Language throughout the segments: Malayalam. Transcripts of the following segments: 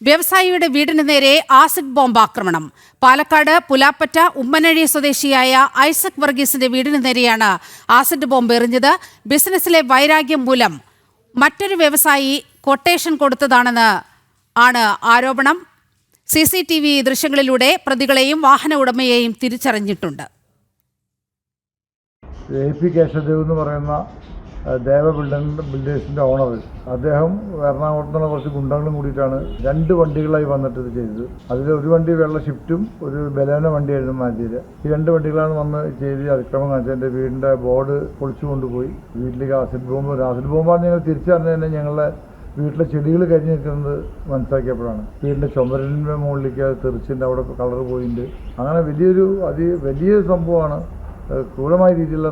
വ്യവസായിയുടെ വീടിന് നേരെ ആസിഡ് ബോംബ് ആക്രമണം. പാലക്കാട് പുലാപ്പറ്റ ഉമ്മനഴി സ്വദേശിയായ ഐസക് വർഗീസിന്റെ വീടിന് നേരെയാണ് ആസിഡ് ബോംബ് എറിഞ്ഞത്. ബിസിനസ്സിലെ വൈരാഗ്യം മൂലം മറ്റൊരു വ്യവസായി കൊട്ടേഷൻ കൊടുത്തതാണെന്ന് ആണ് ആരോപണം. CCTV ദൃശ്യങ്ങളിലൂടെ പ്രതികളെയും വാഹന ഉടമയെയും തിരിച്ചറിഞ്ഞിട്ടുണ്ട്. AP കേശവദേവ് എന്ന് പറയുന്ന ദേവ ബിൽഡേഴ്സിൻ്റെ ഓണർ, അദ്ദേഹം എറണാകുളത്ത് നിന്നുള്ള കുറച്ച് ഗുണ്ടകളും കൂടിയിട്ടാണ് 2 വണ്ടികളായി വന്നിട്ട് ഇത് ചെയ്തത്. അതിൽ ഒരു വണ്ടി വെള്ള ഷിഫ്റ്റും ഒരു ബലേനോ വണ്ടിയായിരുന്നു മാറ്റിയത്. ഈ 2 വണ്ടികളാണ് വന്ന് ചെയ്ത് അതിക്രമം കാണിച്ചത്. എൻ്റെ വീടിൻ്റെ ബോർഡ് പൊളിച്ചു കൊണ്ടുപോയി വീട്ടിലേക്ക് ആസിഡ് ബോംബാണ് ഞങ്ങൾ തിരിച്ചറിഞ്ഞ് തന്നെ ഞങ്ങളുടെ വീട്ടിലെ ചെടികൾ കരിഞ്ഞ് നിൽക്കുന്നത് മനസ്സിലാക്കിയപ്പോഴാണ്. വീടിൻ്റെ ചുമരിൻ്റെ മുകളിലേക്ക് അത് തെറിച്ചിൻ്റെ അവിടെ കളർ പോയിട്ടുണ്ട്. അങ്ങനെ വലിയ സംഭവമാണ്. ക്രൂരമായ രീതിയിലുള്ള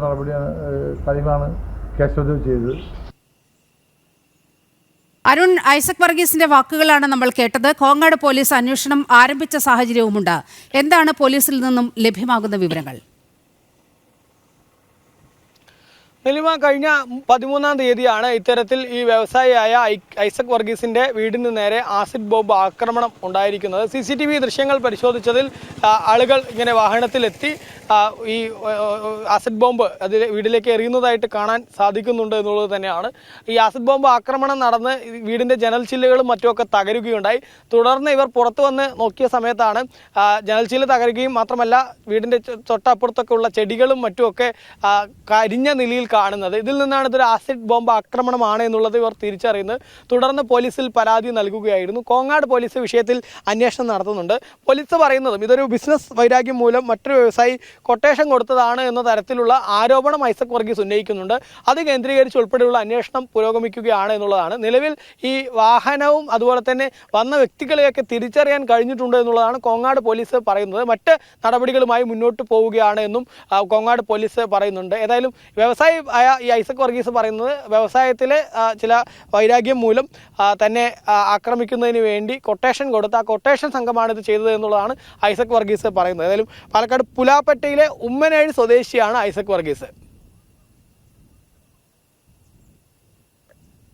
കാര്യങ്ങളാണ് കേശവദേവ് ചെയ്തത്. അരുൺ, ഐസക് വർഗീസിന്റെ വാക്കുകളാണ് നമ്മൾ കേട്ടത്. കോങ്ങാട് പോലീസ് അന്വേഷണം ആരംഭിച്ച സാഹചര്യവുമുണ്ട്. എന്താണ് പോലീസിൽ നിന്നും ലഭ്യമാകുന്ന വിവരങ്ങൾ? നെലിമ, കഴിഞ്ഞ 13-ാം തീയതിയാണ് ഇത്തരത്തിൽ ഈ വ്യവസായിയായ ഐസക് വർഗീസിന്റെ വീടിന് നേരെ ആസിഡ് ബോംബ് ആക്രമണം ഉണ്ടായിരിക്കുന്നത്. CCTV ദൃശ്യങ്ങൾ പരിശോധിച്ചതിൽ ആളുകൾ ഇങ്ങനെ വാഹനത്തിലെത്തി ഈ ആസിഡ് ബോംബ് അതിൽ വീട്ടിലേക്ക് എറിയുന്നതായിട്ട് കാണാൻ സാധിക്കുന്നുണ്ട് എന്നുള്ളത് തന്നെയാണ്. ഈ ആസിഡ് ബോംബ് ആക്രമണം നടന്ന് വീടിൻ്റെ ജനൽ ചില്ലുകളും മറ്റുമൊക്കെ തകരുകയുണ്ടായി. തുടർന്ന് ഇവർ പുറത്തു വന്ന് നോക്കിയ സമയത്താണ് ജനൽ ചില്ല് തകരുകയും മാത്രമല്ല വീടിൻ്റെ തൊട്ടപ്പുറത്തൊക്കെ ഉള്ള ചെടികളും മറ്റുമൊക്കെ കരിഞ്ഞ നിലയിൽ കാണുന്നത്. ഇതിൽ നിന്നാണ് ഇതൊരു ആസിഡ് ബോംബ് ആക്രമണമാണ് എന്നുള്ളത് ഇവർ തിരിച്ചറിയുന്നത്. തുടർന്ന് പോലീസിൽ പരാതി നൽകുകയായിരുന്നു. കോങ്ങാട് പോലീസ് വിഷയത്തിൽ അന്വേഷണം നടത്തുന്നുണ്ട്. പോലീസ് പറയുന്നതും ഇതൊരു ബിസിനസ് വൈരാഗ്യം മൂലം മറ്റൊരു വ്യവസായി കൊട്ടേഷൻ കൊടുത്തതാണ് എന്ന തരത്തിലുള്ള ആരോപണം ഐസക് വർഗീസ് ഉന്നയിക്കുന്നുണ്ട്. അത് കേന്ദ്രീകരിച്ച് ഉൾപ്പെടെയുള്ള അന്വേഷണം പുരോഗമിക്കുകയാണ് എന്നുള്ളതാണ്. നിലവിൽ ഈ വാഹനവും അതുപോലെ തന്നെ വന്ന വ്യക്തികളെയൊക്കെ തിരിച്ചറിയാൻ കഴിഞ്ഞിട്ടുണ്ട് എന്നുള്ളതാണ് കോങ്ങാട് പോലീസ് പറയുന്നത്. മറ്റ് നടപടികളുമായി മുന്നോട്ട് പോവുകയാണ് എന്നും കോങ്ങാട് പോലീസ് പറയുന്നുണ്ട്. ഏതായാലും വ്യവസായി ആയ ഈ ഐസക് വർഗീസ് പറയുന്നത് വ്യവസായത്തിലെ ചില വൈരാഗ്യം മൂലം തന്നെ ആക്രമിക്കുന്നതിന് വേണ്ടി കൊട്ടേഷൻ കൊടുത്ത ആ കൊട്ടേഷൻ സംഘമാണ് ഇത് ചെയ്തത് എന്നുള്ളതാണ് ഐസക് വർഗീസ് പറയുന്നത്. ഏതായാലും പാലക്കാട് പുലാപ്പറ്റയിലെ ഉമ്മനഴി സ്വദേശിയാണ് ഐസക് വർഗീസ്.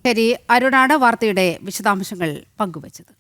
ശരി, അരുണാണ് വാർത്തയുടെ വിശദാംശങ്ങൾ പങ്കുവച്ചത്.